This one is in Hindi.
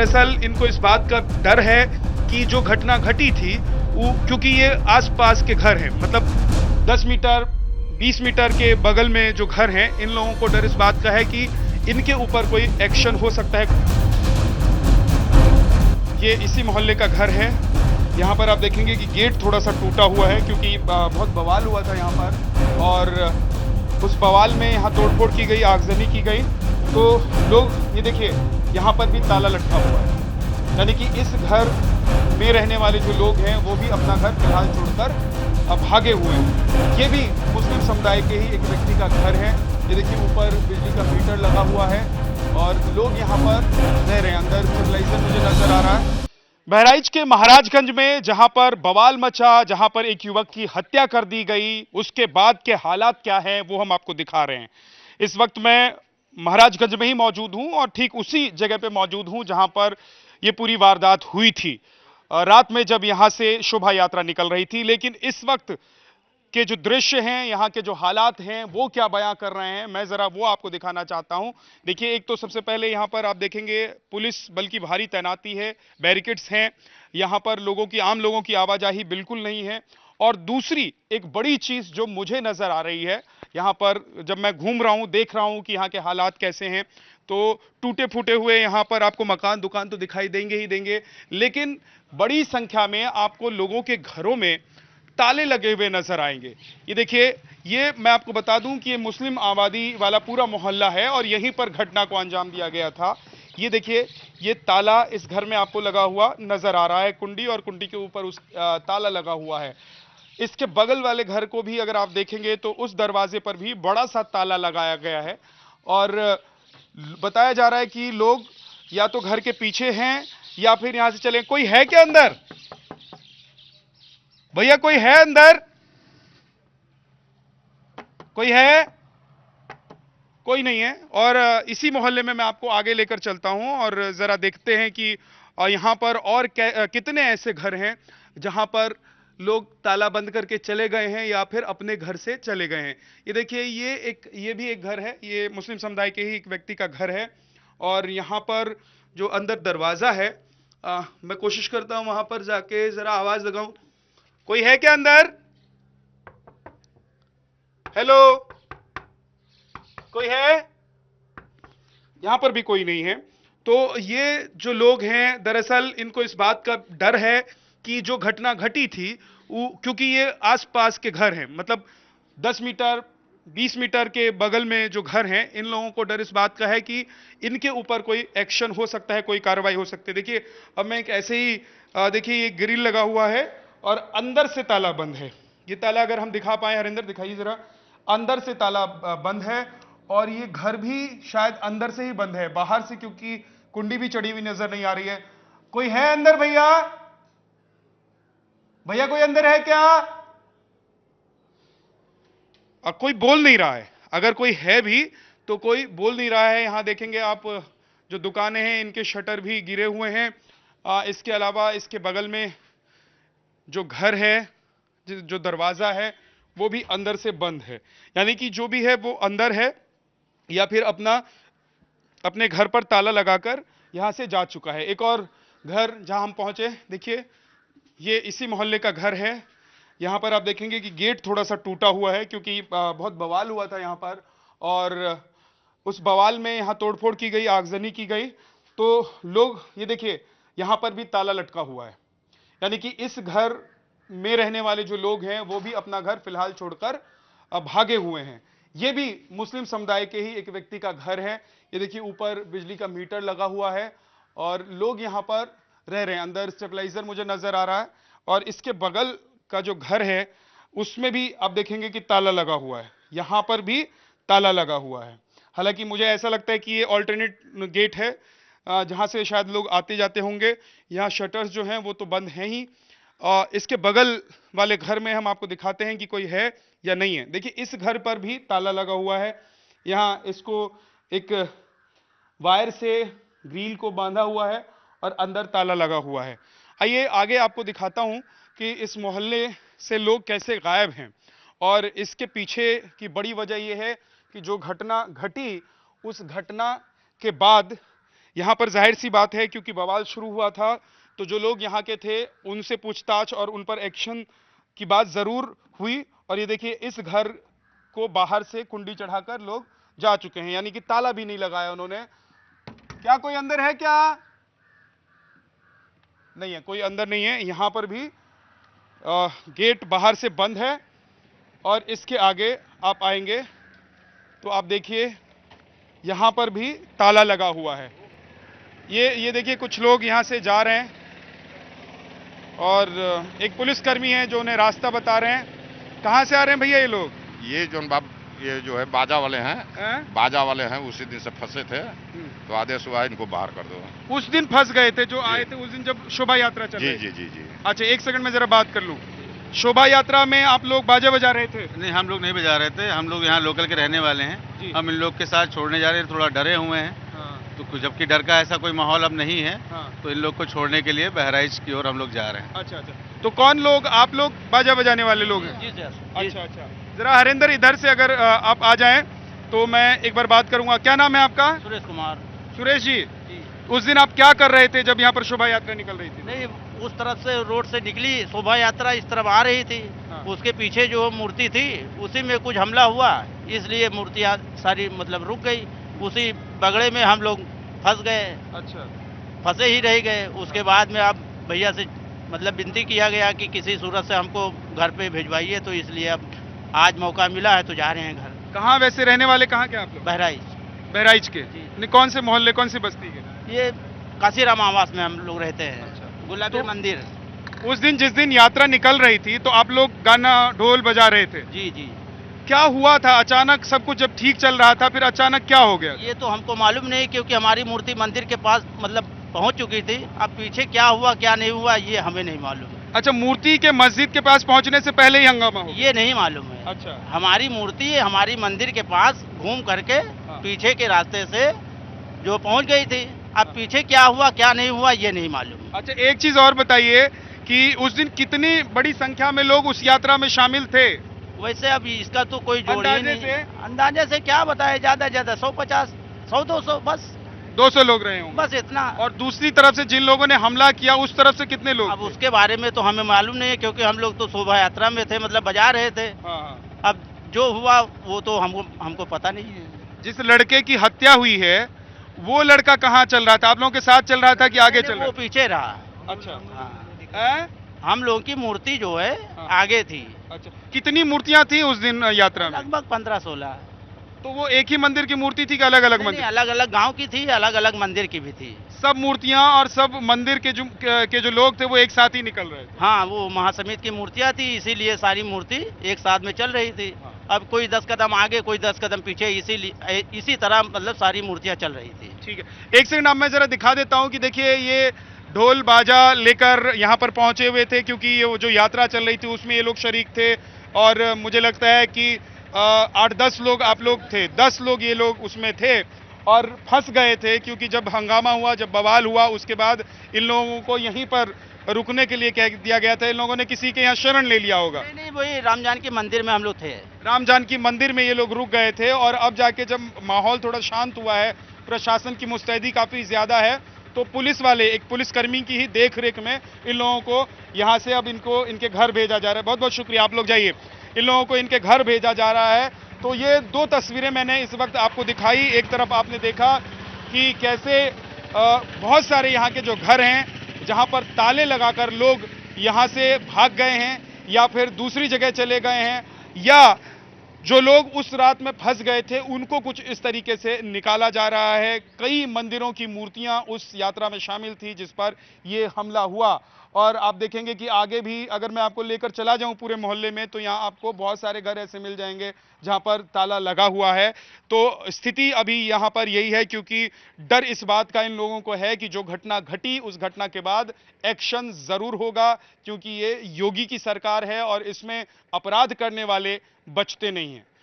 दरअसल इनको इस बात का डर है कि जो घटना घटी थी वो, क्योंकि ये आसपास के घर हैं, मतलब 10 मीटर 20 मीटर के बगल में जो घर हैं, इन लोगों को डर इस बात का है कि इनके ऊपर कोई एक्शन हो सकता है। ये इसी मोहल्ले का घर है। यहाँ पर आप देखेंगे कि गेट थोड़ा सा टूटा हुआ है क्योंकि बहुत बवाल हुआ था यहाँ पर, और उस बवाल में यहाँ तोड़फोड़ की गई, आगजनी की गई। तो लोग, ये देखिए यहाँ पर भी ताला लटका हुआ है, यानी कि इस घर में रहने वाले जो लोग हैं वो भी अपना घर फिलहाल छोड़कर भागे हुए हैं। ये भी मुस्लिम समुदाय के ही एक व्यक्ति का घर है। ये देखिए ऊपर बिजली का मीटर लगा हुआ है और लोग यहाँ पर रह रहे हैं। अंदर स्टेबलाइजर मुझे नजर आ रहा है। बहराइच के महाराजगंज में जहां पर बवाल मचा, जहां पर एक युवक की हत्या कर दी गई, उसके बाद के हालात क्या हैं वो हम आपको दिखा रहे हैं। इस वक्त मैं महाराजगंज में ही मौजूद हूं और ठीक उसी जगह पे मौजूद हूं जहां पर ये पूरी वारदात हुई थी, रात में जब यहां से शोभा यात्रा निकल रही थी। लेकिन इस वक्त के जो दृश्य हैं, यहाँ के जो हालात हैं, वो क्या बयां कर रहे हैं, मैं जरा वो आपको दिखाना चाहता हूं। देखिए, एक तो सबसे पहले यहाँ पर आप देखेंगे पुलिस बल की भारी तैनाती है, बैरिकेड्स हैं, यहाँ पर आम लोगों की आवाजाही बिल्कुल नहीं है। और दूसरी एक बड़ी चीज जो मुझे नजर आ रही है, यहाँ पर जब मैं घूम रहा हूं, देख रहा हूं कि यहाँ के हालात कैसे हैं, तो टूटे फूटे हुए यहाँ पर आपको मकान दुकान तो दिखाई देंगे ही देंगे, लेकिन बड़ी संख्या में आपको लोगों के घरों में ताले लगे हुए नजर आएंगे। ये देखिए, ये मैं आपको बता दूं कि ये मुस्लिम आबादी वाला पूरा मोहल्ला है और यहीं पर घटना को अंजाम दिया गया था। ये देखिए, ये ताला इस घर में आपको लगा हुआ नजर आ रहा है, कुंडी, और कुंडी के ऊपर उस ताला लगा हुआ है। इसके बगल वाले घर को भी अगर आप देखेंगे तो उस दरवाजे पर भी बड़ा सा ताला लगाया गया है और बताया जा रहा है कि लोग या तो घर के पीछे हैं या फिर यहां से चले। कोई है क्या अंदर? भैया कोई है अंदर? कोई है? कोई नहीं है। और इसी मोहल्ले में मैं आपको आगे लेकर चलता हूं और जरा देखते हैं कि यहां पर और कितने ऐसे घर हैं जहां पर लोग ताला बंद करके चले गए हैं या फिर अपने घर से चले गए हैं। ये देखिए, ये भी एक घर है, ये मुस्लिम समुदाय के ही एक व्यक्ति का घर है। और यहां पर जो अंदर दरवाजा है, मैं कोशिश करता हूं वहां पर जाके जरा आवाज लगाऊं। कोई है क्या अंदर? हेलो, कोई है? यहां पर भी कोई नहीं है। तो ये जो लोग हैं, दरअसल इनको इस बात का डर है कि जो घटना घटी थी वो, क्योंकि ये आसपास के घर हैं, मतलब 10 मीटर 20 मीटर के बगल में जो घर हैं, इन लोगों को डर इस बात का है कि इनके ऊपर कोई एक्शन हो सकता है, कोई कार्रवाई हो सकती है। देखिए, अब मैं एक ऐसे ही देखिए, ये ग्रिल लगा हुआ है और अंदर से ताला बंद है। ये ताला अगर हम दिखा पाए, हरिंदर दिखाइए जरा, अंदर से ताला बंद है और ये घर भी शायद अंदर से ही बंद है, बाहर से क्योंकि कुंडी भी चढ़ी हुई नजर नहीं आ रही है। कोई है अंदर? भैया, भैया कोई अंदर है क्या? कोई बोल नहीं रहा है। अगर कोई है भी तो कोई बोल नहीं रहा है। यहां देखेंगे आप, जो दुकानें हैं इनके शटर भी गिरे हुए हैं। इसके अलावा इसके बगल में जो घर है, जो दरवाजा है, वो भी अंदर से बंद है, यानी कि जो भी है वो अंदर है या फिर अपने घर पर ताला लगाकर यहां से जा चुका है। एक और घर जहां हम पहुंचे, देखिए, ये इसी मोहल्ले का घर है। यहां पर आप देखेंगे कि गेट थोड़ा सा टूटा हुआ है क्योंकि बहुत बवाल हुआ था यहां पर, और उस बवाल में यहां तोड़फोड़ की गई, आगजनी की गई। तो लोग, ये देखिए, यहां पर भी ताला लटका हुआ है, यानी कि इस घर में रहने वाले जो लोग हैं वो भी अपना घर फिलहाल छोड़कर भागे हुए हैं। ये भी मुस्लिम समुदाय के ही एक व्यक्ति का घर है। ये देखिए ऊपर बिजली का मीटर लगा हुआ है और लोग यहां पर रह रहे हैं। अंदर स्टेबलाइजर मुझे नजर आ रहा है और इसके बगल का जो घर है उसमें भी आप देखेंगे कि ताला लगा हुआ है, यहां पर भी ताला लगा हुआ है। हालांकि मुझे ऐसा लगता है कि ये ऑल्टरनेट गेट है जहां से शायद लोग आते जाते होंगे। यहाँ शटर्स जो हैं वो तो बंद हैं ही। इसके बगल वाले घर में हम आपको दिखाते हैं कि कोई है या नहीं है। देखिए, इस घर पर भी ताला लगा हुआ है। यहाँ इसको एक वायर से ग्रिल को बांधा हुआ है और अंदर ताला लगा हुआ है। आइए आगे आपको दिखाता हूं कि इस मोहल्ले से लोग कैसे गायब हैं, और इसके पीछे की बड़ी वजह यह है कि जो घटना घटी, उस घटना के बाद यहाँ पर जाहिर सी बात है क्योंकि बवाल शुरू हुआ था तो जो लोग यहाँ के थे उनसे पूछताछ और उन पर एक्शन की बात जरूर हुई। और ये देखिए इस घर को बाहर से कुंडी चढ़ाकर लोग जा चुके हैं, यानी कि ताला भी नहीं लगाया उन्होंने। क्या कोई अंदर है क्या? नहीं है, कोई अंदर नहीं है। यहां पर भी गेट बाहर से बंद है और इसके आगे आप आएंगे तो आप देखिए यहां पर भी ताला लगा हुआ है। ये देखिए कुछ लोग यहां से जा रहे हैं और एक पुलिसकर्मी है जो उन्हें रास्ता बता रहे हैं। कहां से आ रहे हैं भैया ये लोग? ये ये जो है बाजा वाले हैं, बाजा वाले हैं, उसी दिन से फंसे थे तो आदेश हुआ है इनको बाहर कर दो। उस दिन फंस गए थे जो आए थे उस दिन जब शोभा यात्रा चल रही थी? जी जी जी। अच्छा एक सेकंड में जरा बात कर लूं। शोभा यात्रा में आप लोग बाजा बजा रहे थे? नहीं, हम लोग नहीं बजा रहे थे। हम लोग यहाँ लोकल के रहने वाले हैं। हम इन लोग के साथ छोड़ने जा रहे हैं, थोड़ा डरे हुए हैं। तो कुछ जबकि डर का ऐसा कोई माहौल अब नहीं है। तो इन लोग को छोड़ने के लिए बहराइच की ओर हम लोग जा रहे हैं। अच्छा अच्छा, तो कौन लोग? आप लोग बाजा बजाने वाले लोग हैं? जी सर। अच्छा अच्छा, जरा हरिंदर इधर से अगर आप आ जाएं तो मैं एक बार बात करूंगा। क्या नाम है आपका? सुरेश कुमार। सुरेश जी, उस दिन आप क्या कर रहे थे जब यहाँ पर शोभा यात्रा निकल रही थी? नहीं, उस तरफ से रोड से निकली शोभा यात्रा, इस तरफ आ रही थी। उसके पीछे जो मूर्ति थी उसी में कुछ हमला हुआ, इसलिए मूर्तियाँ सारी मतलब रुक गई। उसी बगड़े में हम लोग फंस गए। अच्छा, फंसे ही रह गए। उसके बाद में अब भैया से मतलब विनती किया गया कि किसी सूरत से हमको घर पे भिजवाइए, तो इसलिए अब आज मौका मिला है तो जा रहे हैं घर। कहाँ वैसे रहने वाले कहाँ के आप लोग? बहराइच। बहराइच के? नहीं, कौन से मोहल्ले, कौन सी बस्ती के? ये काशीराम आवास में हम लोग रहते हैं। अच्छा। गुलाबी मंदिर। उस दिन जिस दिन यात्रा निकल रही थी तो आप लोग गाना ढोल बजा रहे थे? जी जी। क्या हुआ था अचानक? सब कुछ जब ठीक चल रहा था फिर अचानक क्या हो गया? ये तो हमको मालूम नहीं, क्योंकि हमारी मूर्ति मंदिर के पास मतलब पहुंच चुकी थी। अब पीछे क्या हुआ क्या नहीं हुआ ये हमें नहीं मालूम। अच्छा, मूर्ति के मस्जिद के पास पहुंचने से पहले ही हंगामा हो? ये नहीं मालूम है। अच्छा, हमारी मूर्ति हमारी मंदिर के पास घूम करके पीछे के रास्ते से जो पहुंच गई थी। अब पीछे क्या हुआ क्या नहीं हुआ ये नहीं मालूम। अच्छा, एक चीज और बताइए कि उस दिन कितनी बड़ी संख्या में लोग उस यात्रा में शामिल थे? वैसे अब इसका तो कोई जोड़ ही अंदाजे नहीं। से? अंदाजे से क्या बताए, ज्यादा ज्यादा 150, 100-200 बस। 200 लोग रहे होंगे बस इतना। और दूसरी तरफ से जिन लोगों ने हमला किया उस तरफ से कितने लोग अब थे? उसके बारे में तो हमें मालूम नहीं है, क्योंकि हम लोग तो शोभा यात्रा में थे, मतलब बजा रहे थे। हाँ। अब जो हुआ वो तो हमको पता नहीं है। जिस लड़के की हत्या हुई है वो लड़का कहाँ चल रहा था? आप लोगों के साथ चल रहा था कि आगे चल रहा वो पीछे रहा। था? अच्छा। हाँ। हम लोगों की मूर्ति जो है आगे थी। अच्छा, कितनी मूर्तियां थी उस दिन यात्रा में? लगभग 15-16। तो वो एक ही मंदिर की मूर्ति थी कि अलग अलग मंदिर? अलग अलग गांव की थी, अलग अलग मंदिर की भी थी। सब मूर्तियां और सब मंदिर के जो लोग थे वो एक साथ ही निकल रहे थे? हाँ, वो महासमिति की मूर्तियां थी, इसीलिए सारी मूर्ति एक साथ में चल रही थी। अब कोई 10 कदम आगे कोई 10 कदम पीछे, इसी तरह मतलब सारी मूर्तियां चल रही थी। ठीक है, एक सेकंड आप मैं जरा दिखा देता हूँ कि देखिए ये ढोल बाजा लेकर यहाँ पर पहुंचे हुए थे क्योंकि ये जो यात्रा चल रही थी उसमें ये लोग शरीक थे। और मुझे लगता है कि 8-10 लोग आप लोग थे, 10 लोग ये लोग उसमें थे और फंस गए थे क्योंकि जब हंगामा हुआ, जब बवाल हुआ, उसके बाद इन लोगों को यहीं पर रुकने के लिए कह दिया गया था। इन लोगों ने किसी के यहाँ शरण ले लिया होगा। नहीं, वही राम जानकी मंदिर में हम लोग थे। राम जानकी मंदिर में ये लोग रुक गए थे और अब जाके जब माहौल थोड़ा शांत हुआ है, प्रशासन की मुस्तैदी काफी ज्यादा है, तो पुलिस वाले, एक पुलिसकर्मी की ही देख रेख में इन लोगों को यहाँ से अब इनको इनके घर भेजा जा रहा है। बहुत बहुत शुक्रिया, आप लोग जाइए। इन लोगों को इनके घर भेजा जा रहा है। तो ये 2 तस्वीरें मैंने इस वक्त आपको दिखाई। एक तरफ आपने देखा कि कैसे बहुत सारे यहाँ के जो घर हैं जहाँ पर ताले लगाकर लोग यहाँ से भाग गए हैं या फिर दूसरी जगह चले गए हैं, या जो लोग उस रात में फंस गए थे उनको कुछ इस तरीके से निकाला जा रहा है। कई मंदिरों की मूर्तियां उस यात्रा में शामिल थी जिस पर यह हमला हुआ। और आप देखेंगे कि आगे भी अगर मैं आपको लेकर चला जाऊं पूरे मोहल्ले में तो यहां आपको बहुत सारे घर ऐसे मिल जाएंगे जहां पर ताला लगा हुआ है। तो स्थिति अभी यहां पर यही है क्योंकि डर इस बात का इन लोगों को है कि जो घटना घटी उस घटना के बाद एक्शन जरूर होगा, क्योंकि ये योगी की सरकार है और इसमें अपराध करने वाले बचते नहीं हैं।